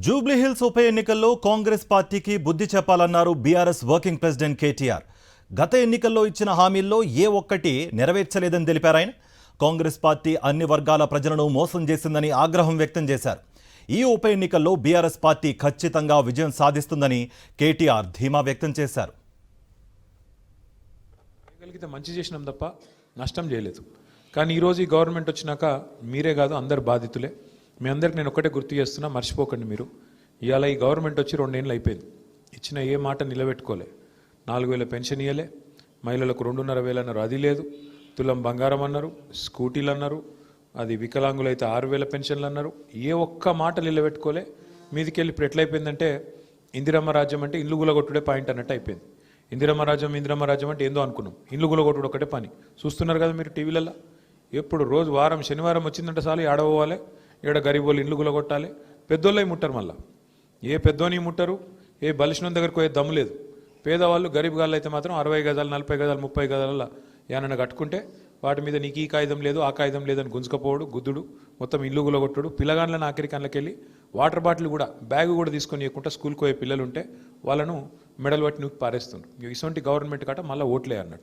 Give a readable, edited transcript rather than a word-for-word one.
Jubilee hills ఉప ఎన్నికల్లో కాంగ్రెస్ పార్టీకి బుద్ధి చెప్పాలన్నారు బీఆర్ఎస్ వర్కింగ్ ప్రెసిడెంట్ కేటీఆర్. గత ఎన్నికల్లో ఇచ్చిన హామీల్లో ఏ ఒక్కటి నెరవేర్చలేదని తెలిపారాయన. కాంగ్రెస్ పార్టీ అన్ని వర్గాల ప్రజలను మోసం చేసిందని ఆగ్రహం వ్యక్తం చేశారు. ఈ ఉప ఎన్నికల్లో బీఆర్ఎస్ పార్టీ ఖచ్చితంగా విజయం సాధిస్తుందని కేటీఆర్ ధీమా వ్యక్తం చేశారు. మంచి చేసినాం తప్ప నష్టం చేయలేదు. కానీ ఈరోజు ఈ గవర్నమెంట్ వచ్చినాక మీరే కాదు అందరు బాధితులే. మీ అందరికి నేను ఒక్కటే గుర్తు చేస్తున్నా, మర్చిపోకండి మీరు. ఇవాళ ఈ గవర్నమెంట్ వచ్చి 2 ఏళ్ళు అయిపోయింది. ఇచ్చిన ఏ మాట నిలబెట్టుకోలే. 4,000 పెన్షన్ ఇవ్వలే, మహిళలకు 2,500 అన్నారు, అది లేదు. తులం బంగారం అన్నారు, స్కూటీలు అన్నారు, అది వికలాంగులు అయితే 6,000 పెన్షన్లు అన్నారు. ఏ ఒక్క మాట నిలబెట్టుకోలే. మీదికెళ్ళి ఇప్పుడు ఎట్లయిపోయిందంటే ఇందిరమ్మ రాజ్యం అంటే ఇల్లు గులగొట్టుడే పాయింట్ అన్నట్టు అయిపోయింది. ఇందిరమ్మ రాజ్యం అంటే ఏందో అనుకున్నాం. ఇల్లు గులగొట్టుడు ఒకటే పని. చూస్తున్నారు కదా మీరు టీవీలలో. ఎప్పుడు రోజు వారం శనివారం వచ్చిందంటే చాలు ఏడవాలి, ఏడ గరీబోళ్ళు ఇండ్లు గులగొట్టాలి. పెద్దోళ్ళే ముట్టరు. మళ్ళీ ఏ పెద్దోని ముట్టరు, ఏ బలిష్ణం దగ్గరకు పోయే దమ్ము లేదు. పేదవాళ్ళు గరీబ్ గాళ్ళు అయితే మాత్రం 60 గజాలు 40 గజాలు 30 గజాల ఏమన్నా కట్టుకుంటే వాటి మీద నీకు ఈ కాగితం లేదు ఆ కాగితం లేదని గుంజుకపోవడు, గుద్దుడు, మొత్తం ఇల్లు గులగొట్టుడు. పిల్లగాళ్ళని ఆఖరి కళ్ళకెళ్ళి వాటర్ బాటిల్ కూడా బ్యాగ్ కూడా తీసుకొని ఇవ్వకుండా స్కూల్కి పోయే పిల్లలు ఉంటే వాళ్ళను మెడల్ పట్టి నూకి పారేస్తుండ్రు. ఇటువంటి గవర్నమెంట్ కాట మళ్ళీ ఓట్లే అన్నట్టు.